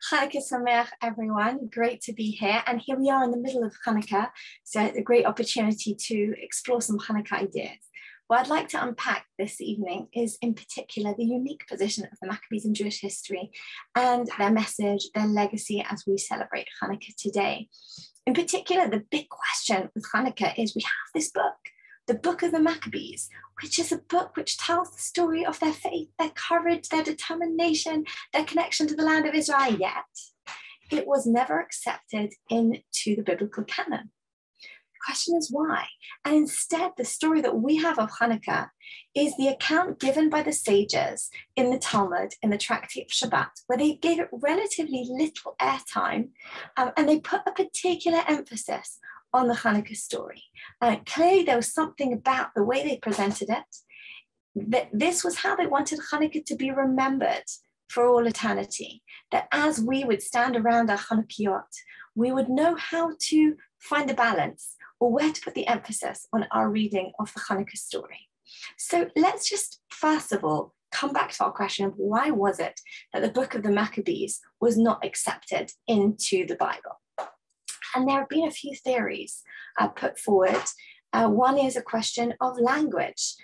Hanukkah Sameach, everyone. Great to be here. And here we are in the middle of Hanukkah. So it's a great opportunity to explore some Hanukkah ideas. What I'd like to unpack this evening is in particular the unique position of the Maccabees in Jewish history and their message, their legacy as we celebrate Hanukkah today. In particular, the big question with Hanukkah is we have this book, the Book of the Maccabees, which is a book which tells the story of their faith, their courage, their determination, their connection to the land of Israel, yet it was never accepted into the biblical canon. The question is why? And instead, the story that we have of Hanukkah is the account given by the sages in the Talmud, in the Tractate of Shabbat, where they gave it relatively little airtime, and they put a particular emphasis on the Hanukkah story. Clearly, there was something about the way they presented it, that this was how they wanted Hanukkah to be remembered for all eternity, that as we would stand around our Chanukiot, we would know how to find a balance or where to put the emphasis on our reading of the Hanukkah story. So let's just, first of all, come back to our question of why was it that the Book of the Maccabees was not accepted into the Bible? And there have been a few theories put forward. One is a question of language,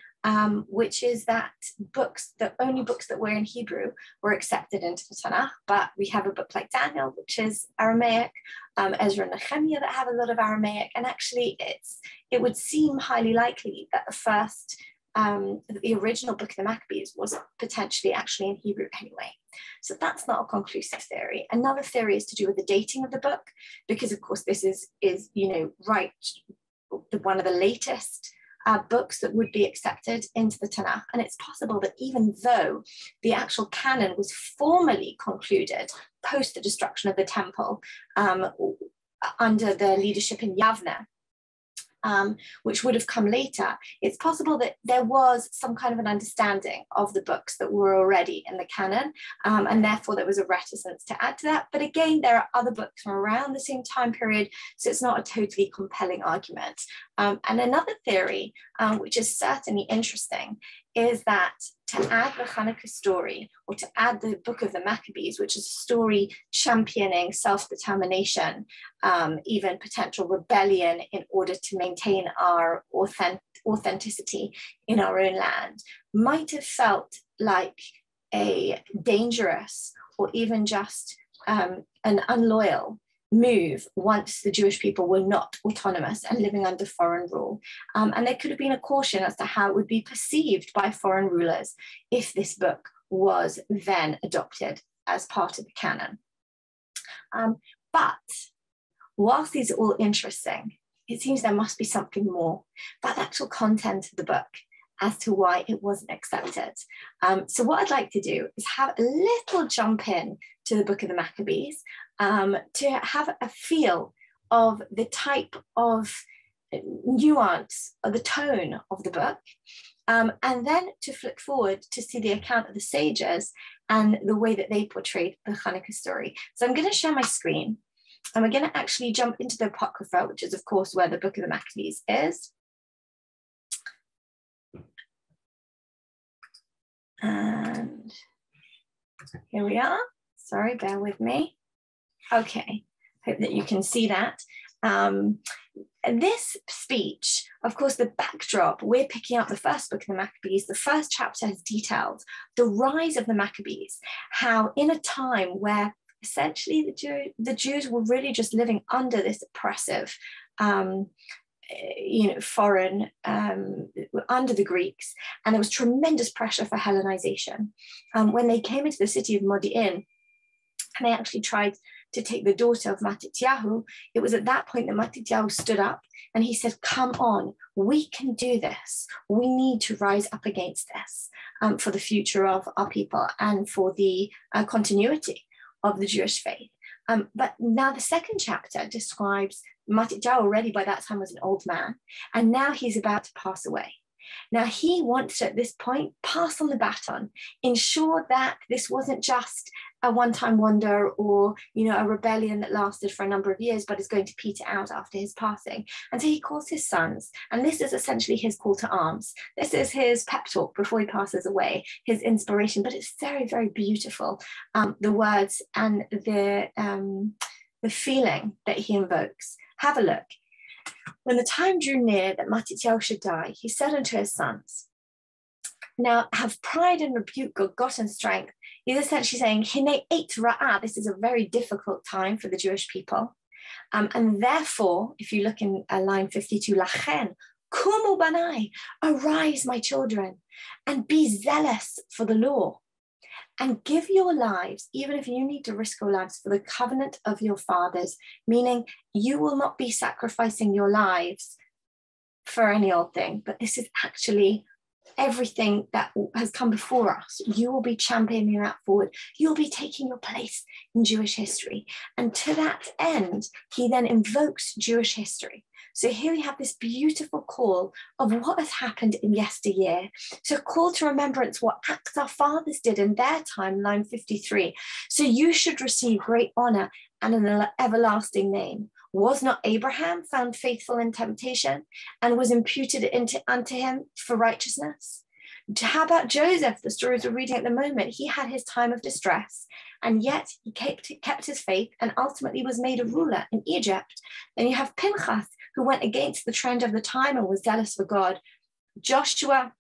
which is that the only books that were in Hebrew were accepted into the Tanach, but we have a book like Daniel, which is Aramaic, Ezra and Nehemiah that have a lot of Aramaic, and actually it would seem highly likely that the original Book of the Maccabees was potentially actually in Hebrew anyway. So that's not a conclusive theory. Another theory is to do with the dating of the book, because of course this is one of the latest books that would be accepted into the Tanakh. And it's possible that even though the actual canon was formally concluded post the destruction of the temple under the leadership in Yavne, which would have come later, it's possible that there was some kind of an understanding of the books that were already in the canon, and therefore there was a reticence to add to that. But again, there are other books from around the same time period, so it's not a totally compelling argument. And another theory, which is certainly interesting, is that to add the Hanukkah story, or to add the Book of the Maccabees, which is a story championing self-determination, even potential rebellion in order to maintain our authenticity in our own land, might have felt like a dangerous or even just an unloyal move once the Jewish people were not autonomous and living under foreign rule. And there could have been a caution as to how it would be perceived by foreign rulers if this book was then adopted as part of the canon. But whilst these are all interesting, it seems there must be something more about the actual content of the book as to why it wasn't accepted. So what I'd like to do is have a little jump in to the Book of the Maccabees, to have a feel of the type of nuance or the tone of the book, and then to flick forward to see the account of the sages and the way that they portrayed the Hanukkah story. So I'm going to share my screen, and we're going to actually jump into the Apocrypha, which is of course where the Book of the Maccabees is. And here we are. Sorry, bear with me. Okay, hope that you can see that. This speech, of course, the backdrop, we're picking up the first Book of the Maccabees. The first chapter has detailed the rise of the Maccabees, how in a time where essentially the Jews were really just living under this oppressive foreign, under the Greeks, and there was tremendous pressure for Hellenization. When they came into the city of Modi'in, and they actually tried to take the daughter of Matityahu, it was at that point that Matityahu stood up and he said, come on, we can do this. We need to rise up against this for the future of our people and for the continuity of the Jewish faith. But now the second chapter describes Matityahu already by that time was an old man, and now he's about to pass away. Now, he wants to, at this point, pass on the baton, ensure that this wasn't just a one-time wonder or, a rebellion that lasted for a number of years, but is going to peter out after his passing. And so he calls his sons, and this is essentially his call to arms. This is his pep talk before he passes away, his inspiration, but it's very, very beautiful, the words and the feeling that he invokes. Have a look. When the time drew near that Matityahu should die, he said unto his sons, now have pride and rebuke God-gotten strength. He's essentially saying, Hine eit ra'ah, this is a very difficult time for the Jewish people. And therefore, if you look in line 52, Lachen, kumu banai, arise, my children, and be zealous for the law. And give your lives, even if you need to risk your lives, for the covenant of your fathers, meaning you will not be sacrificing your lives for any old thing, but this is actually everything that has come before us. You will be championing that forward. You'll be taking your place in Jewish history. And to that end, he then invokes Jewish history. So here we have this beautiful call of what has happened in yesteryear. So a call to remembrance what acts our fathers did in their time, line 53. So you should receive great honor and an everlasting name. Was not Abraham found faithful in temptation and was imputed unto him for righteousness? How about Joseph, the stories we're reading at the moment? He had his time of distress, and yet he kept his faith and ultimately was made a ruler in Egypt. Then you have Pinchas, who went against the trend of the time and was zealous for God. Joshua,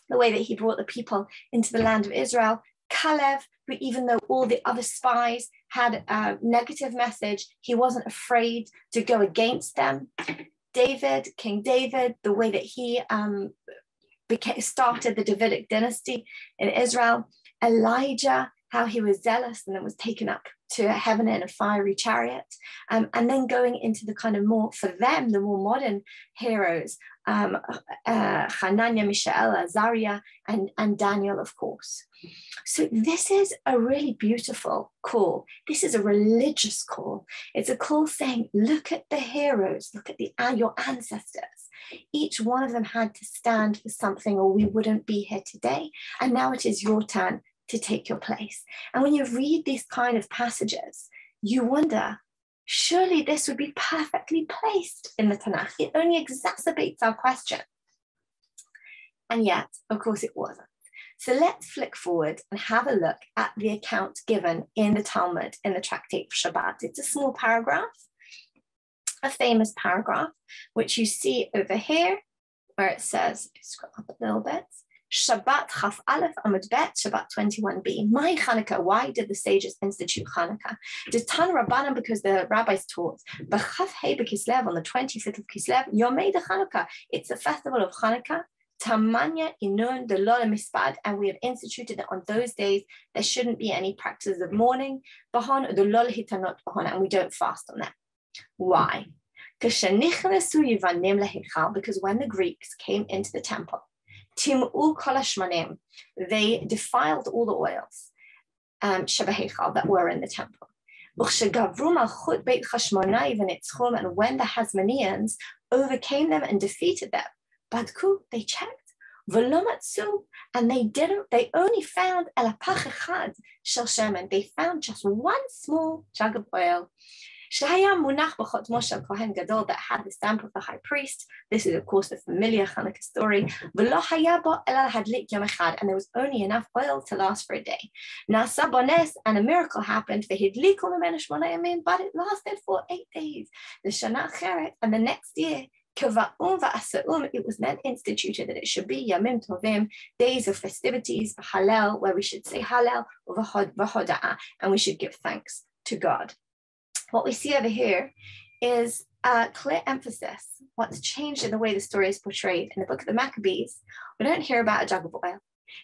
the way that he brought the people into the land of Israel. Caleb, who even though all the other spies had a negative message, he wasn't afraid to go against them. David, King David, the way that he started the Davidic dynasty in Israel. Elijah, how he was zealous and then was taken up to heaven in a fiery chariot. And then going into the kind of more, for them, the more modern heroes, Hananiah, Mishael, Azariah, and Daniel, of course. So this is a really beautiful call. This is a religious call. It's a call saying, look at the heroes, look at your ancestors. Each one of them had to stand for something or we wouldn't be here today. And now it is your turn to take your place. And when you read these kind of passages, you wonder, surely this would be perfectly placed in the Tanach. It only exacerbates our question. And yet, of course, it wasn't. So let's flick forward and have a look at the account given in the Talmud, in the tractate for Shabbat. It's a small paragraph, a famous paragraph, which you see over here, where it says, scroll up a little bit, Shabbat Chaf Aleph Amud Bet, Shabbat 21b. My Hanukkah, why did the sages institute Hanukkah? Did Tan Rabbanan, because the rabbis taught, B'Chaf Hei B'Kislev, on the 25th of Kislev, Yomei de Hanukkah. It's the festival of Hanukkah. Tamanya Inun de Lola Mispad, and we have instituted that on those days there shouldn't be any practices of mourning, Bahon de Lola Hitanot Bahon, and we don't fast on that. Why? Because when the Greeks came into the temple, Tim'u kol hashmanim, they defiled all the oils that were in the temple. And when the Hasmoneans overcame them and defeated them, Badku, they checked, and they only found they found just one small jug of oil. That had the stamp of the high priest. This is, of course, the familiar Hanukkah story. And there was only enough oil to last for a day. And a miracle happened, but it lasted for 8 days. And the next year, it was then instituted that it should be Yamim Tovim, days of festivities, Hallel, where we should say Hallel, or V'hoda'ah, and we should give thanks to God. What we see over here is a clear emphasis. What's changed in the way the story is portrayed in the book of the Maccabees, we don't hear about a jug of oil.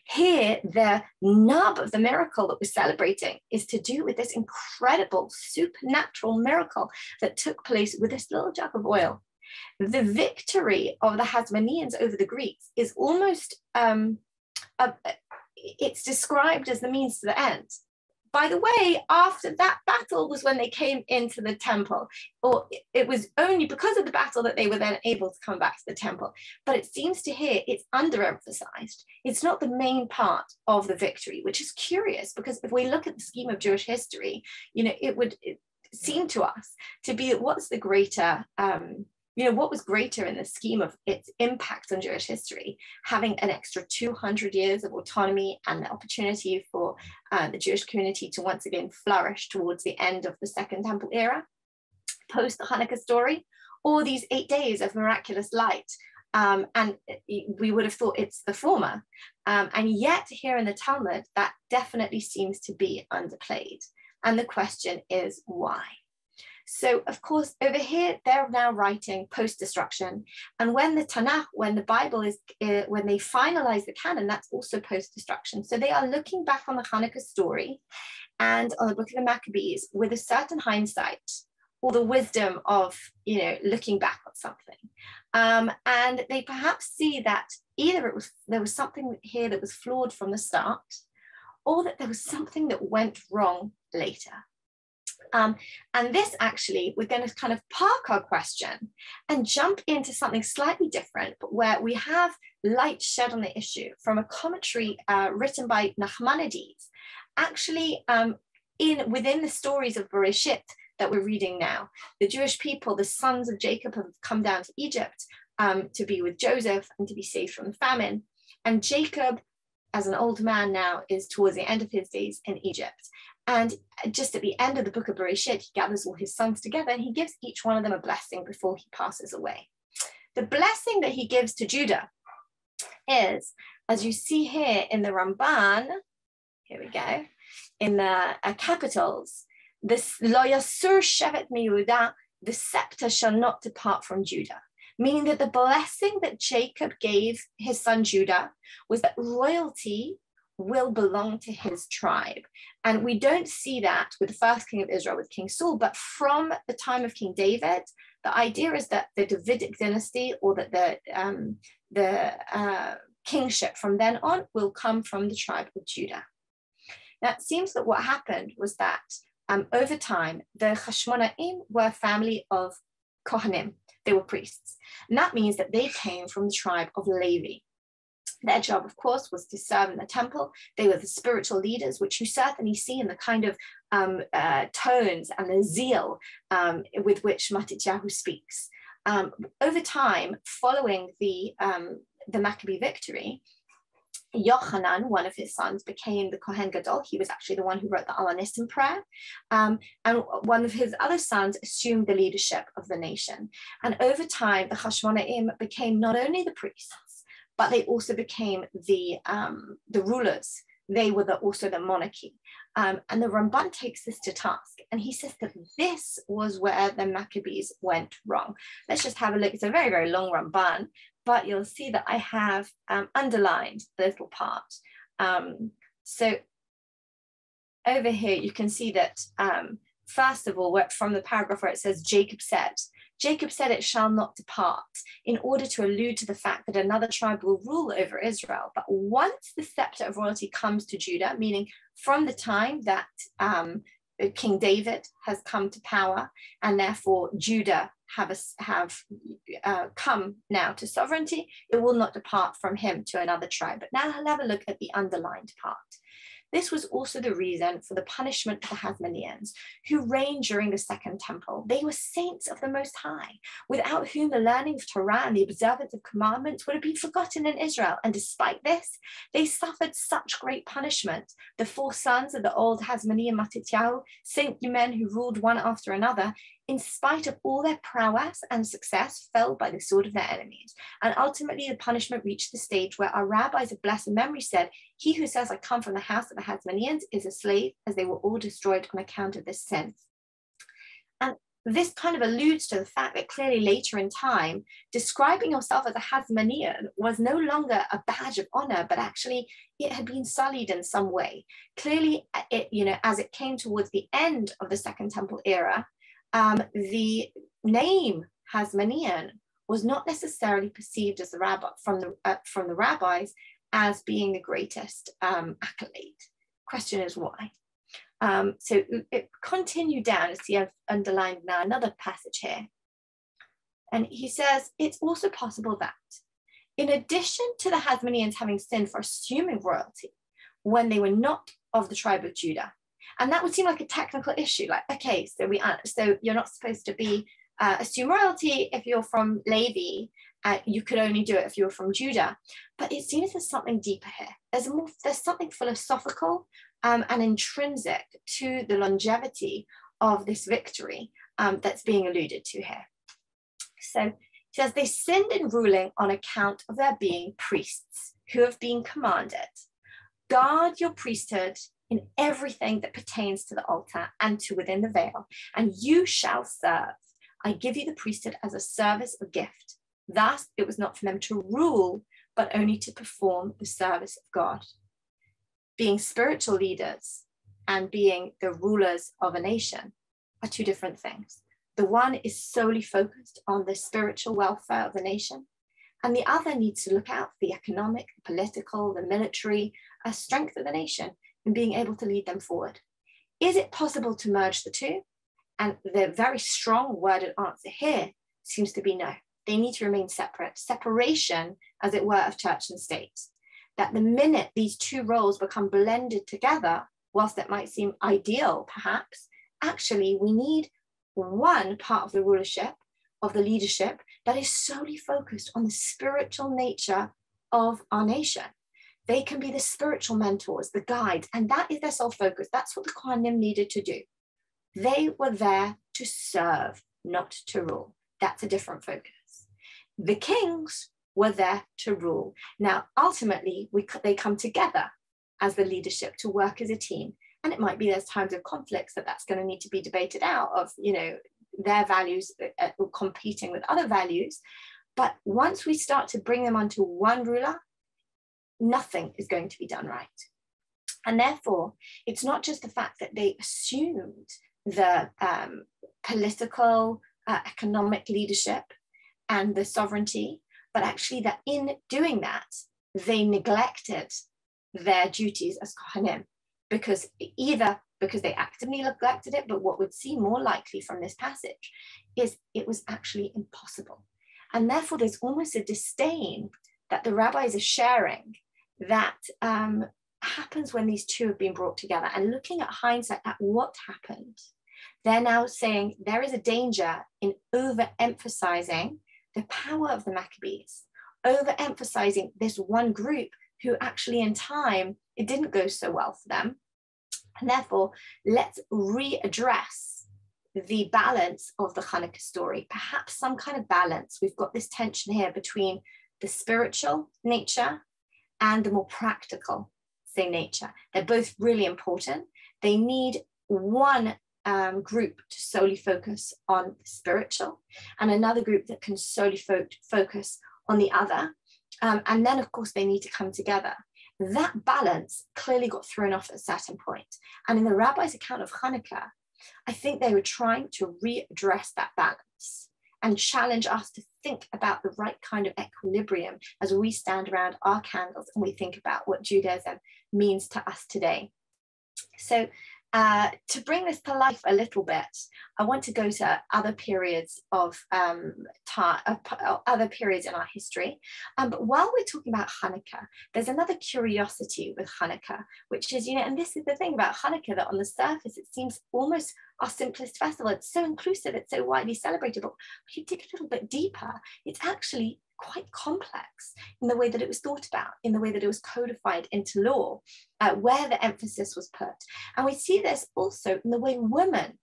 Here, the nub of the miracle that we're celebrating is to do with this incredible supernatural miracle that took place with this little jug of oil. The victory of the Hasmoneans over the Greeks is almost, it's described as the means to the end. By the way, after that battle was when they came into the temple, or it was only because of the battle that they were then able to come back to the temple. But it seems to here it's underemphasized. It's not the main part of the victory, which is curious, because if we look at the scheme of Jewish history, it would seem to us to be what's the greater, what was greater in the scheme of its impact on Jewish history, having an extra 200 years of autonomy and the opportunity for the Jewish community to once again flourish towards the end of the Second Temple era, post the Hanukkah story, or these 8 days of miraculous light. And we would have thought it's the former. And yet here in the Talmud, that definitely seems to be underplayed. And the question is why? So, of course, over here, they're now writing post-destruction. And when the Tanach, when the Bible is, when they finalize the canon, that's also post-destruction. So they are looking back on the Hanukkah story and on the book of the Maccabees with a certain hindsight, or the wisdom of, looking back on something. And they perhaps see that either there was something here that was flawed from the start, or that there was something that went wrong later. And this actually, we're going to kind of park our question and jump into something slightly different, but where we have light shed on the issue from a commentary written by Nachmanides, actually within the stories of Bereshit that we're reading now. The Jewish people, the sons of Jacob, have come down to Egypt to be with Joseph and to be saved from the famine. And Jacob, as an old man now, is towards the end of his days in Egypt. And just at the end of the book of Bereshit, he gathers all his sons together and he gives each one of them a blessing before he passes away. The blessing that he gives to Judah is, as you see here in the Ramban, here we go, in the capitals, this Lo Yasur Shevet Yehuda, the scepter shall not depart from Judah. Meaning that the blessing that Jacob gave his son Judah was that royalty will belong to his tribe. And we don't see that with the first king of Israel, with King Saul, but from the time of King David, the idea is that the Davidic dynasty, or that the kingship from then on, will come from the tribe of Judah. Now, it seems that what happened was that over time, the Hashmonaim were a family of Kohanim. They were priests. And that means that they came from the tribe of Levi. Their job, of course, was to serve in the temple. They were the spiritual leaders, which you certainly see in the kind of tones and the zeal with which Matityahu speaks. Over time, following the Maccabee victory, Yochanan, one of his sons, became the Kohen Gadol. He was actually the one who wrote the Alanistim prayer. And one of his other sons assumed the leadership of the nation. And over time, the Hashmonaim became not only the priests, but they also became the rulers. They were also the monarchy. And the Ramban takes this to task. And he says that this was where the Maccabees went wrong. Let's just have a look. It's a very, very long Ramban, but you'll see that I have underlined the little part. So over here, you can see that, first of all, from the paragraph where it says, Jacob said it shall not depart, in order to allude to the fact that another tribe will rule over Israel. But once the scepter of royalty comes to Judah, meaning from the time that King David has come to power, and therefore Judah have come now to sovereignty, it will not depart from him to another tribe. But now I'll have a look at the underlined part. This was also the reason for the punishment of the Hasmoneans, who reigned during the Second Temple. They were saints of the Most High, without whom the learning of Torah and the observance of commandments would have been forgotten in Israel. And despite this, they suffered such great punishment. The 4 sons of the old Hasmoni and Matityahu, saintly men who ruled one after another, in spite of all their prowess and success, fell by the sword of their enemies. And ultimately, the punishment reached the stage where our rabbis of blessed memory said, he who says, I come from the house of the Hasmoneans, is a slave, as they were all destroyed on account of this sin. And this kind of alludes to the fact that clearly later in time, describing yourself as a Hasmonean was no longer a badge of honor, but actually it had been sullied in some way. Clearly, as it came towards the end of the Second Temple era, the name Hasmonean was not necessarily perceived as from the rabbis as being the greatest accolade. Question is why? So it continued down, as see, I've underlined now another passage here. And he says, it's also possible that in addition to the Hasmoneans having sinned for assuming royalty when they were not of the tribe of Judah, and that would seem like a technical issue, like, okay, so you're not supposed to be assume royalty if you're from Levi, you could only do it if you were from Judah. But it seems there's something deeper here. There's something philosophical and intrinsic to the longevity of this victory that's being alluded to here. So he says, they sinned in ruling on account of their being priests who have been commanded, guard your priesthood in everything that pertains to the altar and to within the veil, and you shall serve. I give you the priesthood as a service of gift. Thus, it was not for them to rule, but only to perform the service of God. Being spiritual leaders and being the rulers of a nation are two different things. The one is solely focused on the spiritual welfare of the nation, and the other needs to look out for the economic, political, the military strength of the nation in being able to lead them forward. Is it possible to merge the two? And the very strong worded answer here seems to be no. They need to remain separate. Separation, as it were, of church and state. That the minute these two roles become blended together, whilst that might seem ideal, perhaps, actually we need one part of the rulership, of the leadership, that is solely focused on the spiritual nature of our nation. They can be the spiritual mentors, the guides, and that is their sole focus. That's what the Kohanim needed to do. They were there to serve, not to rule. That's a different focus. The kings were there to rule. Now, ultimately, they come together as the leadership to work as a team. And it might be there's times of conflicts that's going to need to be debated out of, their values competing with other values. But once we start to bring them onto one ruler, nothing is going to be done right. And therefore, it's not just the fact that they assumed the political, economic leadership and the sovereignty, but actually that in doing that, they neglected their duties as Kohanim, because they actively neglected it, but what would seem more likely from this passage is it was actually impossible. And therefore, there's almost a disdain that the rabbis are sharing that happens when these two have been brought together. And looking at hindsight at what happened, they're now saying there is a danger in overemphasizing the power of the Maccabees, overemphasizing this one group who actually in time, it didn't go so well for them. And therefore, let's readdress the balance of the Hanukkah story, perhaps some kind of balance. We've got this tension here between the spiritual nature and the more practical, say, nature. They're both really important. They need one group to solely focus on the spiritual and another group that can solely focus on the other. And then, of course, they need to come together. That balance clearly got thrown off at a certain point. And in the rabbi's account of Hanukkah, I think they were trying to readdress that balance and challenge us to think about the right kind of equilibrium as we stand around our candles and we think about what Judaism means to us today. So to bring this to life a little bit, I want to go to other periods of other periods in our history. But while we're talking about Hanukkah, there's another curiosity with Hanukkah, which is, and this is the thing about Hanukkah, that on the surface, it seems almost our simplest festival. It's so inclusive, it's so widely celebrated, but when you dig a little bit deeper, it's actually quite complex in the way that it was thought about, in the way that it was codified into law, where the emphasis was put. And we see this also in the way women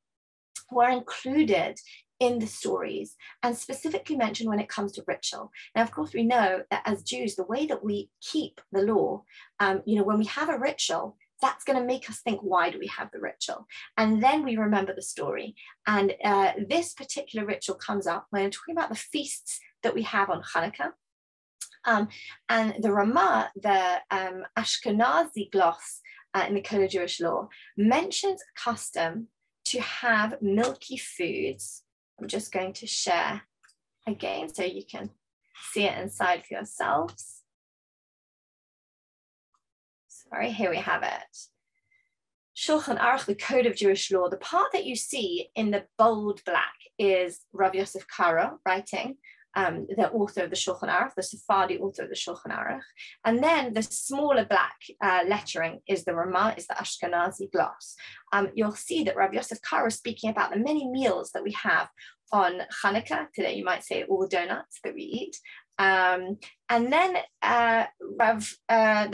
were included in the stories and specifically mentioned when it comes to ritual. Now, of course, we know that as Jews, the way that we keep the law, when we have a ritual, that's going to make us think, why do we have the ritual? And then we remember the story. And this particular ritual comes up when we're talking about the feasts that we have on Hanukkah. And the Ramah, the Ashkenazi gloss in the Code of Jewish Law, mentions a custom to have milky foods. I'm just going to share again so you can see it inside for yourselves. Sorry, here we have it. Shulchan Aruch, the Code of Jewish Law, the part that you see in the bold black is Rav Yosef Karo writing, the author of the Shulchan Aruch, the Sephardi author of the Shulchan Aruch. And then the smaller black lettering is the Ramah, is the Ashkenazi gloss. You'll see that Rav Yosef Karo is speaking about the many meals that we have on Hanukkah. Today you might say all the donuts that we eat. And then the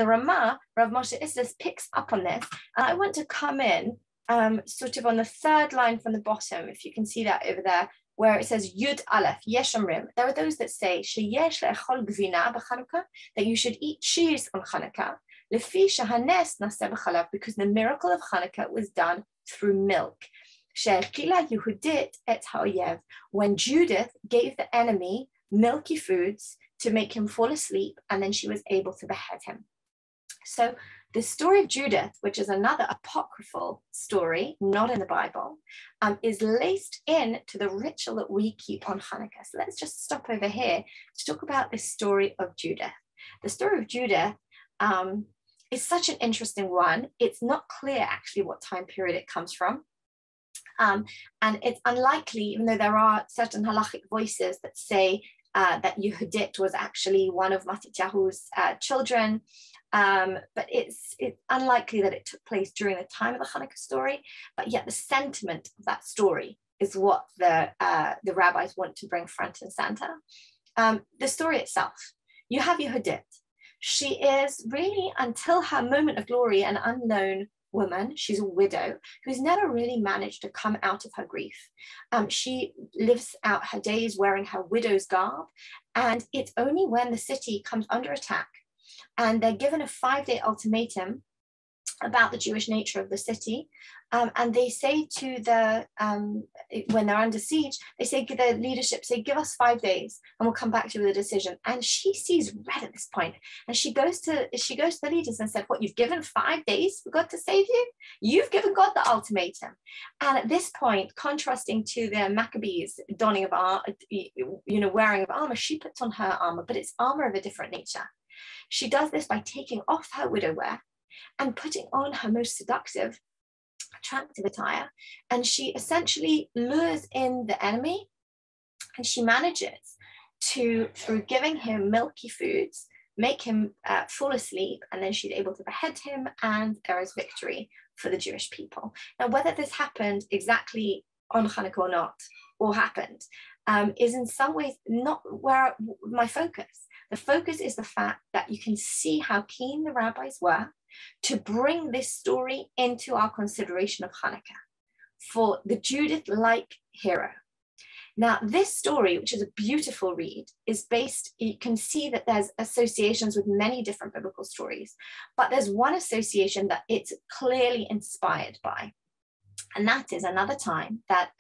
Ramah, Rav Moshe Islis, picks up on this. And I want to come in sort of on the third line from the bottom, if you can see that over there, where it says Yud Aleph, Yesh Omrim. There are those that say Sheyesh le'echol gvina b'Chanukah, that you should eat cheese on Chanukah, lefi shehanes naseh b'chalav, because the miracle of Chanukah was done through milk. She'ekila Yehudit et ha'oyev, when Judith gave the enemy milky foods to make him fall asleep, and then she was able to behead him. So the story of Judith, which is another apocryphal story, not in the Bible, is laced in to the ritual that we keep on Hanukkah. So let's just stop over here to talk about this story of Judith. The story of Judith is such an interesting one. It's not clear actually what time period it comes from. And it's unlikely, even though there are certain halachic voices that say that Yehudit was actually one of Matityahu's children, but it's unlikely that it took place during the time of the Hanukkah story, but yet the sentiment of that story is what the rabbis want to bring front and center. The story itself, you have Yehudit. She is really, until her moment of glory, an unknown woman. She's a widow who's never really managed to come out of her grief. She lives out her days wearing her widow's garb, and it's only when the city comes under attack and they're given a 5-day ultimatum about the Jewish nature of the city, and they say to the when they're under siege, they say, the leadership say, give us 5 days and we'll come back to you with a decision. And she sees red at this point, and she goes to the leaders and said, what, you've given 5 days for God to save you? You've given God the ultimatum. And at this point, contrasting to the Maccabees donning of armor, wearing of armor, she puts on her armor, but it's armor of a different nature. She does this by taking off her widow wear and putting on her most seductive, attractive attire. And she essentially lures in the enemy, and she manages to, through giving him milky foods, make him fall asleep, and then she's able to behead him, and there is victory for the Jewish people. Now, whether this happened exactly on Hanukkah or not, or happened, is in some ways not where my focus. The focus is the fact that you can see how keen the rabbis were to bring this story into our consideration of Hanukkah for the Judith-like hero. Now, this story, which is a beautiful read, is based, you can see that there's associations with many different biblical stories, but there's one association that it's clearly inspired by. And that is another time that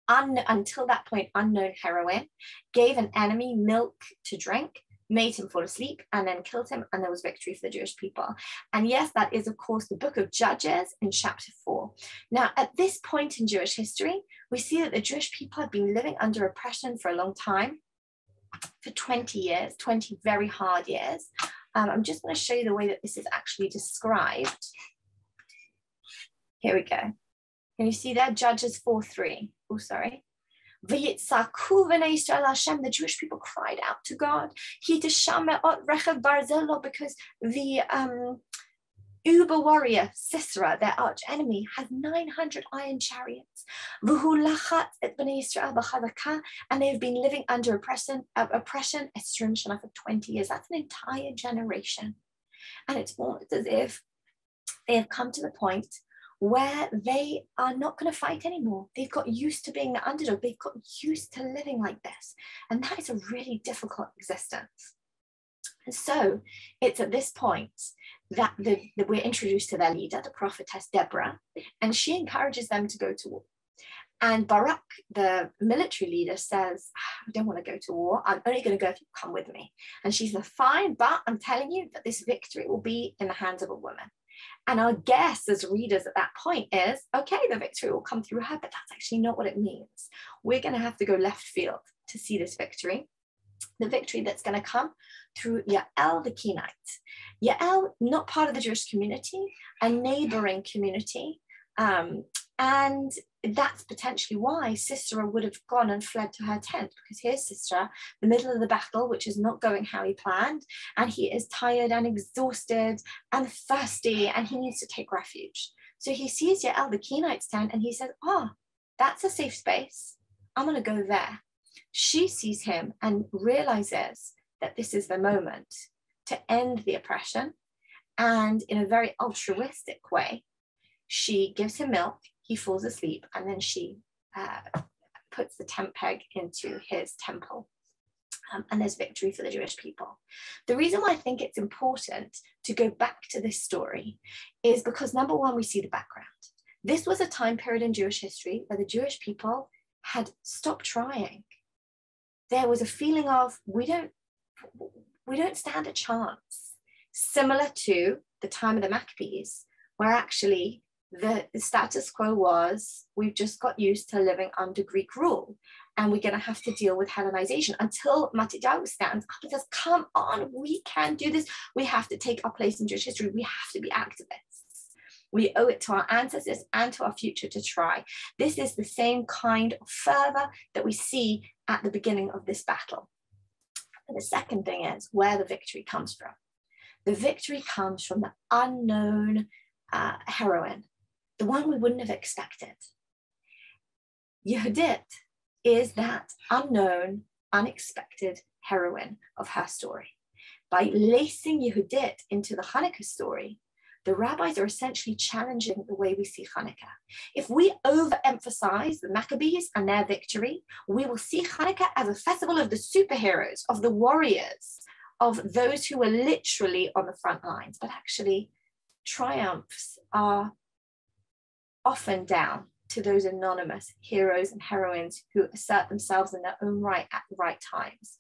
until that point, unknown heroine gave an enemy milk to drink, made him fall asleep, and then killed him, and there was victory for the Jewish people. And yes, that is, of course, the book of Judges in chapter 4. Now, at this point in Jewish history, we see that the Jewish people have been living under oppression for a long time, for 20 years, 20 very hard years. I'm just going to show you the way that this is actually described. Here we go. Can you see there? Judges 4:3. Oh, sorry. The Jewish people cried out to God because the uber warrior Sisera, their arch enemy, has 900 iron chariots, and they've been living under oppression for 20 years. That's an entire generation, and it's almost as if they have come to the point where they are not going to fight anymore. They've got used to being the underdog. They've got used to living like this. And that is a really difficult existence. And so it's at this point that we're introduced to their leader, the prophetess Deborah, and she encourages them to go to war. And Barak, the military leader, says, I don't want to go to war. I'm only going to go if you come with me. And she says, fine, but I'm telling you that this victory will be in the hands of a woman. And our guess as readers at that point is, okay, the victory will come through her, but that's actually not what it means. We're going to have to go left field to see this victory. the victory that's going to come through Yael the Kenite. Yael, not part of the Jewish community, a neighboring community. And that's potentially why Sisera would have gone and fled to her tent, because here's Sisera, the middle of the battle, which is not going how he planned, and he is tired and exhausted and thirsty, and he needs to take refuge. So he sees Yael the Kenite's tent, and he says, that's a safe space. I'm going to go there. She sees him and realizes that this is the moment to end the oppression. And in a very altruistic way, she gives him milk, he falls asleep, and then she puts the tent peg into his temple. And there's victory for the Jewish people. The reason why I think it's important to go back to this story is because, number one, we see the background. This was a time period in Jewish history where the Jewish people had stopped trying. There was a feeling of, we don't stand a chance. Similar to the time of the Maccabees, where actually the status quo was, we've just got used to living under Greek rule, and we're going to have to deal with Hellenization until Matidyahu stands up and says, come on, we can do this. We have to take our place in Jewish history. We have to be activists. We owe it to our ancestors and to our future to try. This is the same kind of fervor that we see at the beginning of this battle. And the second thing is where the victory comes from. The victory comes from the unknown heroine, the one we wouldn't have expected. Yehudit is that unknown, unexpected heroine of her story. By lacing Yehudit into the Hanukkah story, the rabbis are essentially challenging the way we see Hanukkah. If we overemphasize the Maccabees and their victory, we will see Hanukkah as a festival of the superheroes, of the warriors, of those who were literally on the front lines. But actually, triumphs are often down to those anonymous heroes and heroines who assert themselves in their own right at the right times.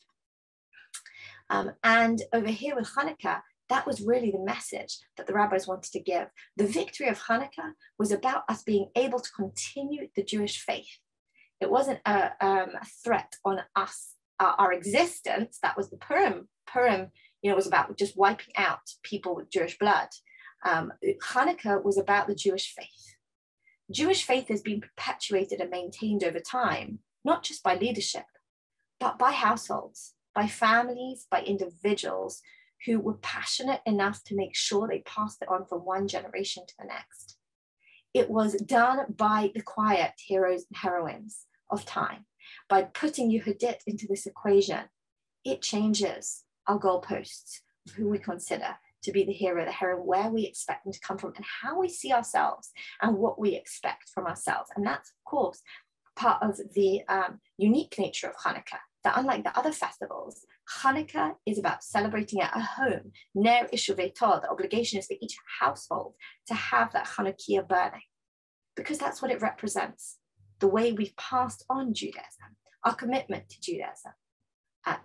And over here with Hanukkah, that was really the message that the rabbis wanted to give. The victory of Hanukkah was about us being able to continue the Jewish faith. It wasn't a threat on us, our existence. That was the Purim. Purim, was about just wiping out people with Jewish blood. Hanukkah was about the Jewish faith. Jewish faith has been perpetuated and maintained over time, not just by leadership, but by households, by families, by individuals who were passionate enough to make sure they passed it on from one generation to the next. It was done by the quiet heroes and heroines of time. By putting Yehudit into this equation, it changes our goalposts of who we consider to be the hero, the heroine, where we expect them to come from, and how we see ourselves and what we expect from ourselves. And that's, of course, part of the unique nature of Hanukkah, that unlike the other festivals, Hanukkah is about celebrating at a home. Ner Ishuvei Torah, the obligation is for each household to have that Hanukkah burning, because that's what it represents, the way we've passed on Judaism, our commitment to Judaism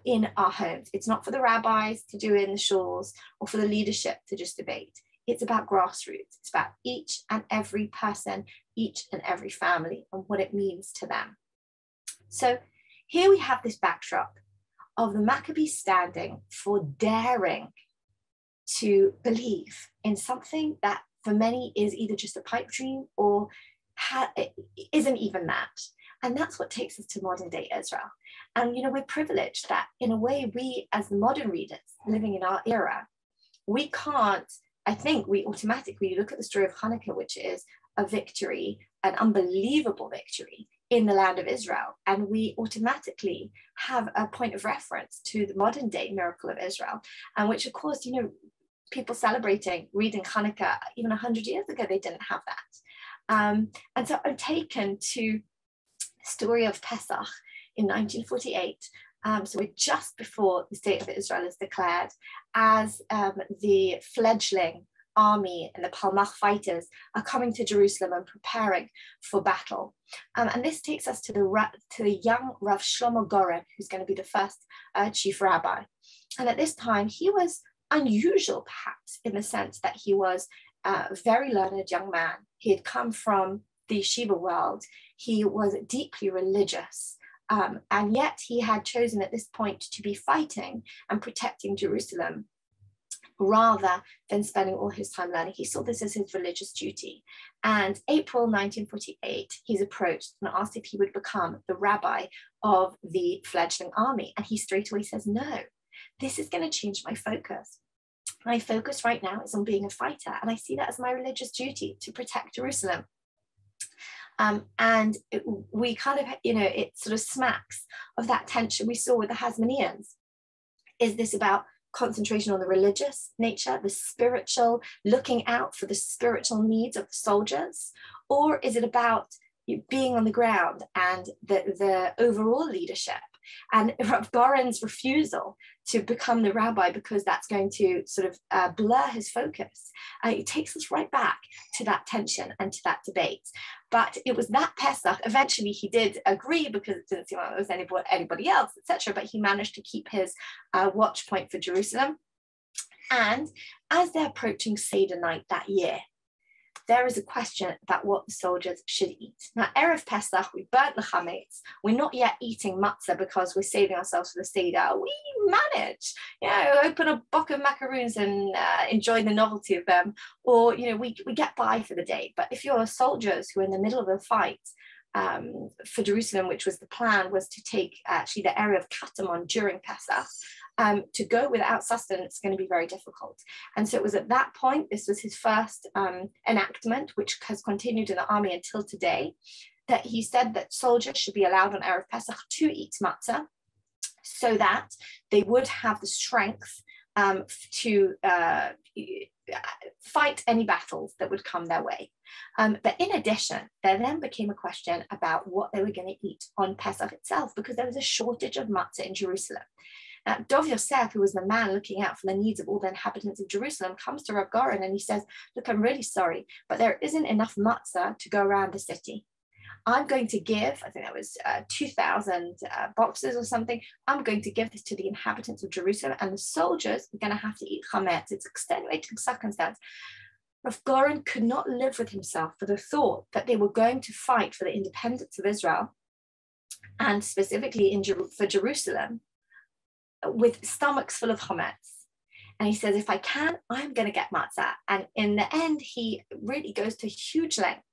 in our homes. It's not for the rabbis to do in the shuls or for the leadership to just debate. It's about grassroots. It's about each and every person, each and every family, and what it means to them. So here we have this backdrop of the Maccabees standing for daring to believe in something that for many is either just a pipe dream or isn't even that. And that's what takes us to modern day Israel. And we're privileged that in a way we as the modern readers living in our era, we can't, I think we automatically look at the story of Hanukkah, which is a victory, an unbelievable victory in the land of Israel. And we automatically have a point of reference to the modern day miracle of Israel, and which of course, people celebrating, reading Hanukkah even 100 years ago, they didn't have that. And so I'm taken to the story of Pesach in 1948. So we're just before the state of Israel is declared, as the fledgling army and the Palmach fighters are coming to Jerusalem and preparing for battle. And this takes us to the young Rav Shlomo Goren, who's going to be the first chief rabbi. And at this time, he was unusual, perhaps, in the sense that he was a very learned young man. He had come from the yeshiva world. He was deeply religious. And yet he had chosen at this point to be fighting and protecting Jerusalem rather than spending all his time learning. He saw this as his religious duty. And April 1948, he's approached and asked if he would become the rabbi of the fledgling army. And he straight away says, no, this is going to change my focus. My focus right now is on being a fighter. And I see that as my religious duty to protect Jerusalem. We kind of, it sort of smacks of that tension we saw with the Hasmoneans. Is this about concentration on the religious nature, the spiritual, looking out for the spiritual needs of the soldiers? Or is it about being on the ground and the overall leadership? And Rav Goren's refusal to become the rabbi because that's going to sort of blur his focus, it takes us right back to that tension and to that debate. But it was that Pesach, eventually he did agree because it didn't seem like there was anybody else, etc. But he managed to keep his watch point for Jerusalem. And as they're approaching Seder night that year, there is a question about what the soldiers should eat. Now, Erev Pesach, we burnt the chametz. We're not yet eating matzah because we're saving ourselves for the Seder. We manage, open a box of macaroons and enjoy the novelty of them. Or, we get by for the day. But if you're soldiers who are in the middle of a fight for Jerusalem, which was the plan, was to take actually the area of Katamon during Pesach, to go without sustenance is going to be very difficult. And so it was at that point, this was his first enactment, which has continued in the army until today, that he said that soldiers should be allowed on Erev Pesach to eat matzah so that they would have the strength to fight any battles that would come their way. But in addition, there then became a question about what they were going to eat on Pesach itself, because there was a shortage of matzah in Jerusalem. Dov Yosef, who was the man looking out for the needs of all the inhabitants of Jerusalem, comes to Rav Goren and he says, look, I'm really sorry, but there isn't enough matzah to go around the city. I'm going to give, I think that was 2,000 boxes or something. I'm going to give this to the inhabitants of Jerusalem, and the soldiers are going to have to eat chametz. It's extenuating circumstance. Rav Goren could not live with himself for the thought that they were going to fight for the independence of Israel, and specifically for Jerusalem, with stomachs full of chametz. And he says, if I can, I'm going to get matzah. And in the end, he really goes to huge lengths,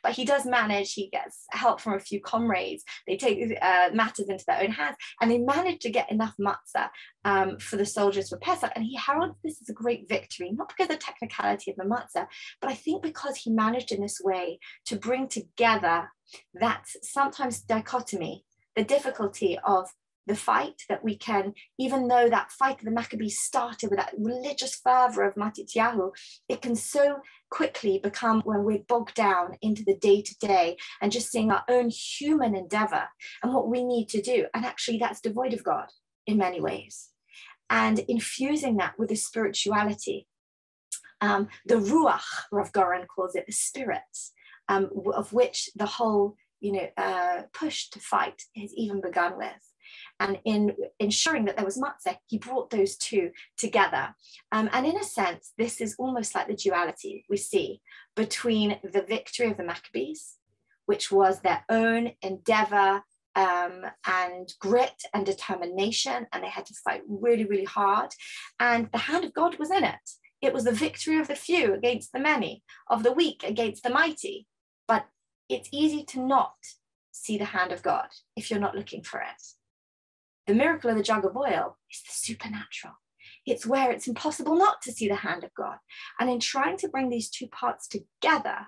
but he does manage. He gets help from a few comrades. They take matters into their own hands, and they manage to get enough matzah for the soldiers for Pesach. And he heralds this as a great victory, not because of the technicality of the matzah, but I think because he managed in this way to bring together that sometimes dichotomy, the difficulty of the fight that we can, even though that fight of the Maccabees started with that religious fervor of Matityahu, it can so quickly become when we're bogged down into the day-to-day and just seeing our own human endeavor and what we need to do. And actually that's devoid of God in many ways. And infusing that with the spirituality, the ruach, Rav Goren calls it, the spirit, of which the whole push to fight has even begun with. And in ensuring that there was matzah, he brought those two together. And in a sense, this is almost like the duality we see between the victory of the Maccabees, which was their own endeavor and grit and determination, and they had to fight really, really hard. And the hand of God was in it. It was the victory of the few against the many, of the weak against the mighty. But it's easy to not see the hand of God if you're not looking for it. The miracle of the jug of oil is the supernatural. It's where it's impossible not to see the hand of God. And in trying to bring these two parts together,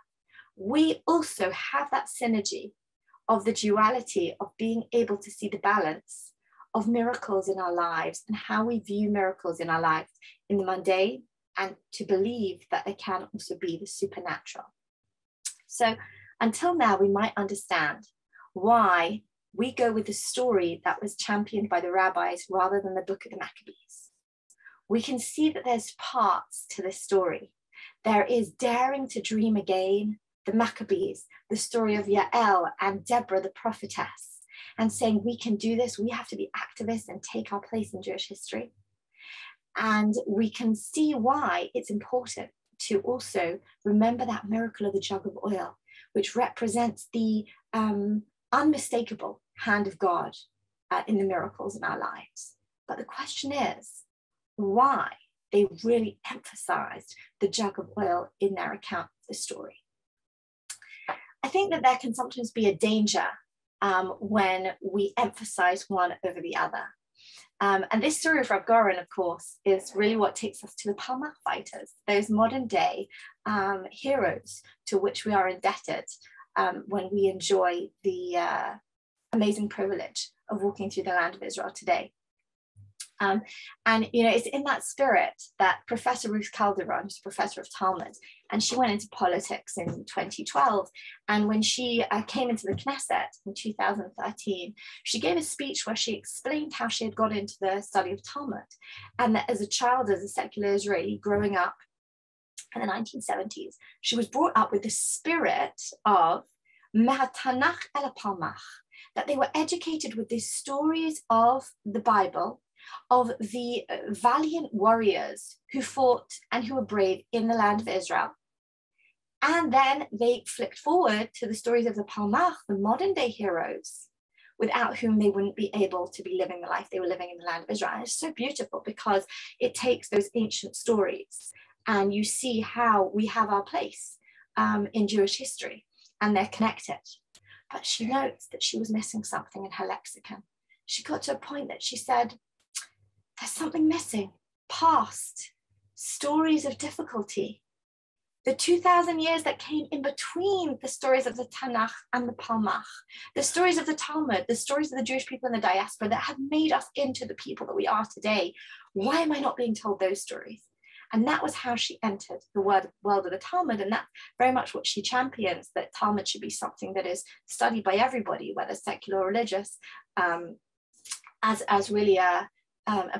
we also have that synergy of the duality of being able to see the balance of miracles in our lives and how we view miracles in our lives in the mundane, and to believe that they can also be the supernatural. So until now, we might understand why we go with the story that was championed by the rabbis rather than the book of the Maccabees. We can see that there's parts to this story. There is daring to dream again, the Maccabees, the story of Yael and Deborah, the prophetess, and saying we can do this, we have to be activists and take our place in Jewish history. And we can see why it's important to also remember that miracle of the jug of oil, which represents the unmistakable hand of God in the miracles in our lives. But the question is why they really emphasized the jug of oil in their account of the story. I think that there can sometimes be a danger when we emphasize one over the other. And this story of Rab Goren, of course, is really what takes us to the Palmach fighters, those modern day heroes to which we are indebted when we enjoy the amazing privilege of walking through the land of Israel today. And it's in that spirit that Professor Ruth Calderon, who's a professor of Talmud, and she went into politics in 2012. And when she came into the Knesset in 2013, she gave a speech where she explained how she had got into the study of Talmud, and that as a child, as a secular Israeli growing up in the 1970s, she was brought up with the spirit of Tanach el Palmach, that they were educated with these stories of the Bible, of the valiant warriors who fought and who were brave in the land of Israel. And then they flicked forward to the stories of the Palmach, the modern day heroes, without whom they wouldn't be able to be living the life they were living in the land of Israel. And it's so beautiful because it takes those ancient stories and you see how we have our place in Jewish history and they're connected. But she notes that she was missing something in her lexicon. She got to a point that she said, there's something missing. Past, stories of difficulty. The 2,000 years that came in between the stories of the Tanach and the Palmach, the stories of the Talmud, the stories of the Jewish people in the diaspora that have made us into the people that we are today. Why am I not being told those stories? And that was how she entered the world of the Talmud. And that's very much what she champions, that Talmud should be something that is studied by everybody, whether secular or religious, as really a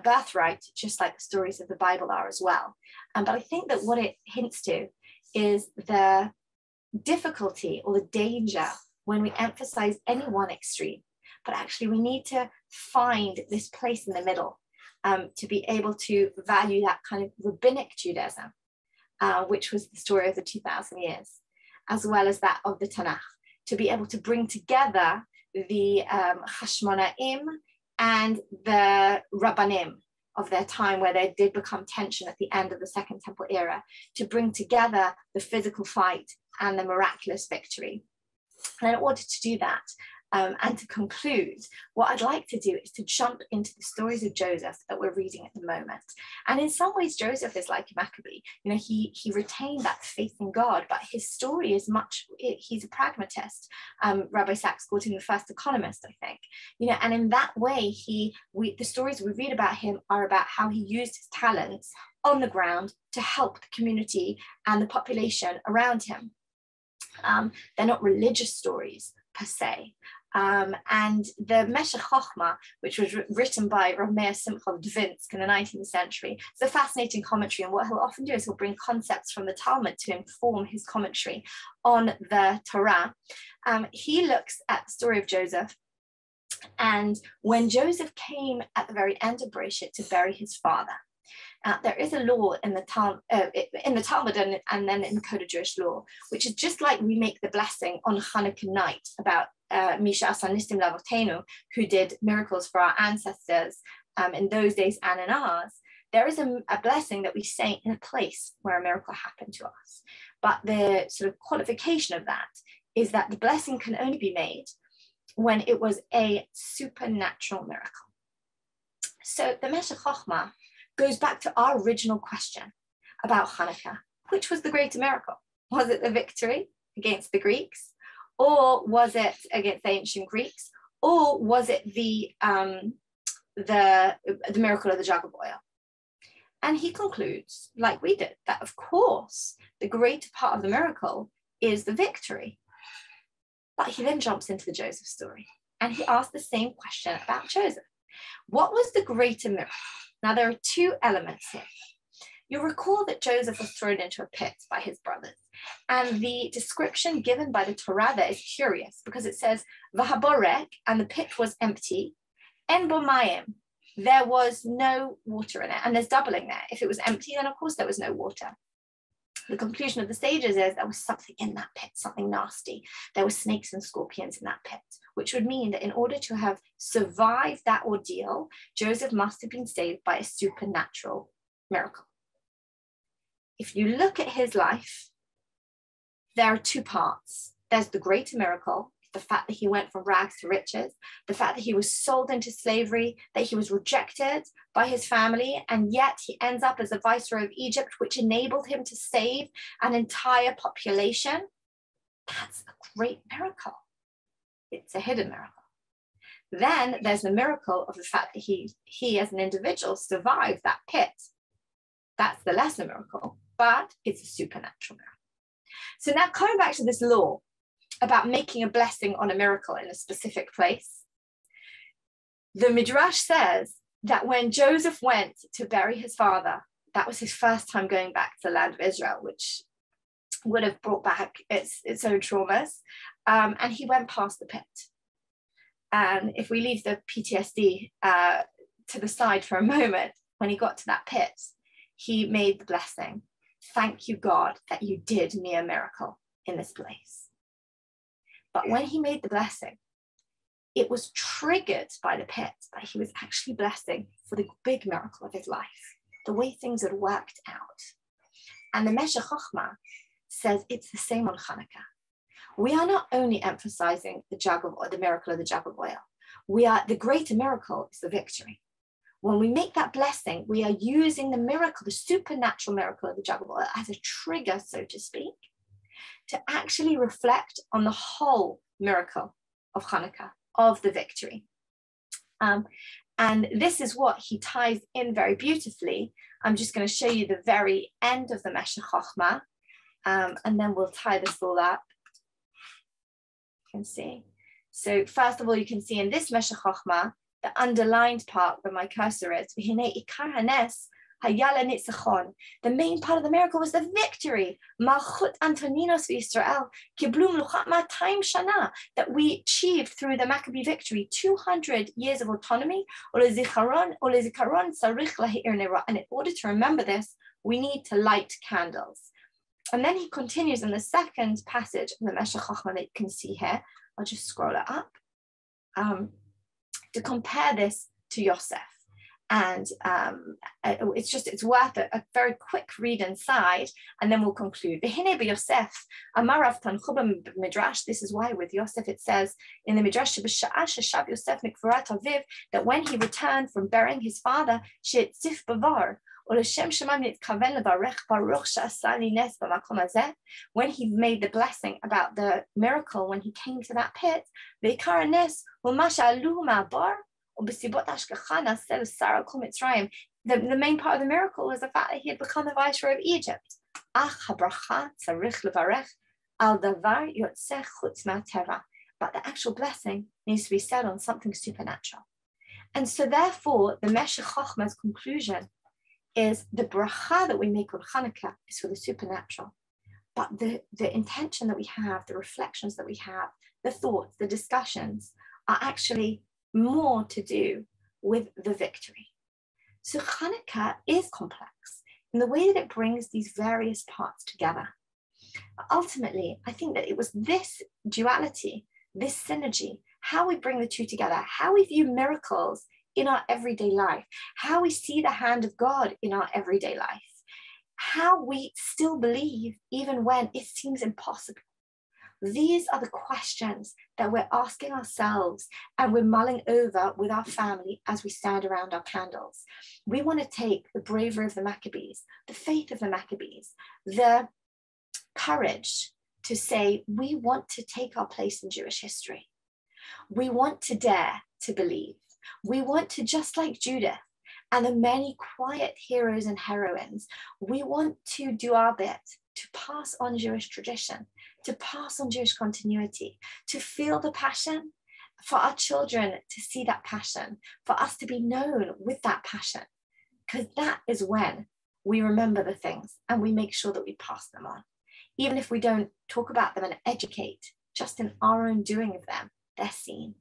birthright, just like the stories of the Bible are as well. But I think that what it hints to is the difficulty or the danger when we emphasize any one extreme, but actually we need to find this place in the middle to be able to value that kind of rabbinic Judaism, which was the story of the 2,000 years, as well as that of the Tanach, to be able to bring together the Hashmonaim and the Rabbanim of their time, where there did become tension at the end of the Second Temple era, to bring together the physical fight and the miraculous victory. And in order to do that, and to conclude, what I'd like to do is to jump into the stories of Joseph that we're reading at the moment. And in some ways, Joseph is like a Maccabee. He retained that faith in God, but his story is he's a pragmatist. Rabbi Sachs called him the first economist, I think. And in that way, the stories we read about him are about how he used his talents on the ground to help the community and the population around him. They're not religious stories per se. And the Meshech Chochmah, which was written by Rav Meir Simcha of Dvinsk in the 19th century, it's a fascinating commentary. And what he'll often do is he'll bring concepts from the Talmud to inform his commentary on the Torah. He looks at the story of Joseph. And when Joseph came at the very end of Bereshit to bury his father, there is a law in the Talmud and then in the Code of Jewish Law, which is just like we make the blessing on Hanukkah night about Misha Asanistim Lavotenu, who did miracles for our ancestors in those days and in ours. There is a blessing that we say in a place where a miracle happened to us. But the sort of qualification of that is that the blessing can only be made when it was a supernatural miracle. So the Meshech Chochmah goes back to our original question about Hanukkah. Which was the greater miracle? Was it the victory against the Greeks? Or was it against the ancient Greeks? Or was it the miracle of the jug of oil? And he concludes, like we did, that of course, the greater part of the miracle is the victory. But he then jumps into the Joseph story. And he asks the same question about Joseph. What was the greater miracle? Now, there are two elements here. You'll recall that Joseph was thrown into a pit by his brothers. And the description given by the Torah there is curious because it says, Vahaborek, and the pit was empty, En bo mayim, there was no water in it. And there's doubling there. If it was empty, then of course there was no water. The conclusion of the sages is there was something in that pit, something nasty. There were snakes and scorpions in that pit, which would mean that in order to have survived that ordeal, Joseph must have been saved by a supernatural miracle. If you look at his life, there are two parts. There's the greater miracle, the fact that he went from rags to riches, the fact that he was sold into slavery, that he was rejected by his family, and yet he ends up as a viceroy of Egypt, which enabled him to save an entire population. That's a great miracle. It's a hidden miracle. Then there's the miracle of the fact that he as an individual survived that pit. That's the lesser miracle, but it's a supernatural miracle. So now coming back to this law about making a blessing on a miracle in a specific place, the Midrash says that when Joseph went to bury his father, that was his first time going back to the land of Israel, which would have brought back its own traumas, and he went past the pit. And if we leave the PTSD to the side for a moment, when he got to that pit, he made the blessing. Thank you, God, that you did me a miracle in this place. But when he made the blessing, it was triggered by the pit that he was actually blessing for the big miracle of his life, the way things had worked out. And the Meshech Chochmah says it's the same on Hanukkah. We are not only emphasizing the miracle of the jug of oil. The greater miracle is the victory. When we make that blessing, we are using the miracle, the supernatural miracle of the jug of oil as a trigger, so to speak, to actually reflect on the whole miracle of Hanukkah, of the victory. And this is what he ties in very beautifully. I'm just going to show you the very end of the Meshech Chochmah, and then we'll tie this all up. You can see. So first of all, you can see in this Meshech Chochmah, the underlined part where my cursor is, the main part of the miracle was the victory. Malchut Antoninos v'Yisrael kiblum luchat 200 shana, that we achieved through the Maccabee victory, 200 years of autonomy. And in order to remember this, we need to light candles. And then he continues in the second passage of the Meshech Chochmah that you can see here. I'll just scroll it up to compare this to Yosef. And it's worth a very quick read inside, and then we'll conclude. Yosef, Amarav Tanchubim Midrash. This is why with Yosef it says in the Midrash Yosef that when he returned from burying his father, Shetzif Bavar. When he made the blessing about the miracle when he came to that pit, the main part of the miracle was the fact that he had become the viceroy of Egypt. But the actual blessing needs to be said on something supernatural. And so therefore, the Meshech Chochmah's conclusion is the bracha that we make on Hanukkah is for the supernatural. But the intention that we have, the reflections that we have, the thoughts, the discussions are actually more to do with the victory. So Hanukkah is complex in the way that it brings these various parts together. But ultimately, I think that it was this duality, this synergy, how we bring the two together, how we view miracles in our everyday life, how we see the hand of God in our everyday life, how we still believe even when it seems impossible. These are the questions that we're asking ourselves and we're mulling over with our family as we stand around our candles. We want to take the bravery of the Maccabees, the faith of the Maccabees, the courage to say, we want to take our place in Jewish history. We want to dare to believe. We want to, just like Judith and the many quiet heroes and heroines, we want to do our bit to pass on Jewish tradition, to pass on Jewish continuity, to feel the passion, for our children to see that passion, for us to be known with that passion, because that is when we remember the things and we make sure that we pass them on. Even if we don't talk about them and educate, just in our own doing of them, they're seen.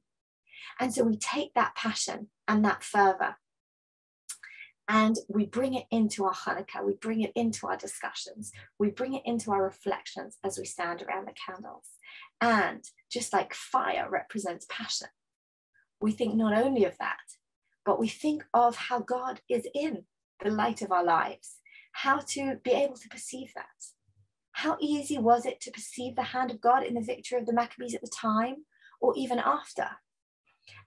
And so we take that passion and that fervor And we bring it into our Hanukkah, we bring it into our discussions, we bring it into our reflections as we stand around the candles. And just like fire represents passion, we think not only of that, but we think of how God is in the light of our lives, how to be able to perceive that. How easy was it to perceive the hand of God in the victory of the Maccabees at the time, or even after?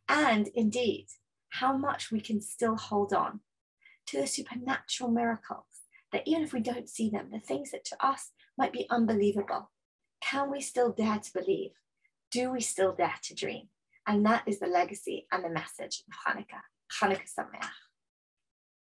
And indeed, how much we can still hold on to the supernatural miracles, that even if we don't see them, the things that to us might be unbelievable, can we still dare to believe? Do we still dare to dream? And that is the legacy and the message of Hanukkah. Hanukkah Sameach.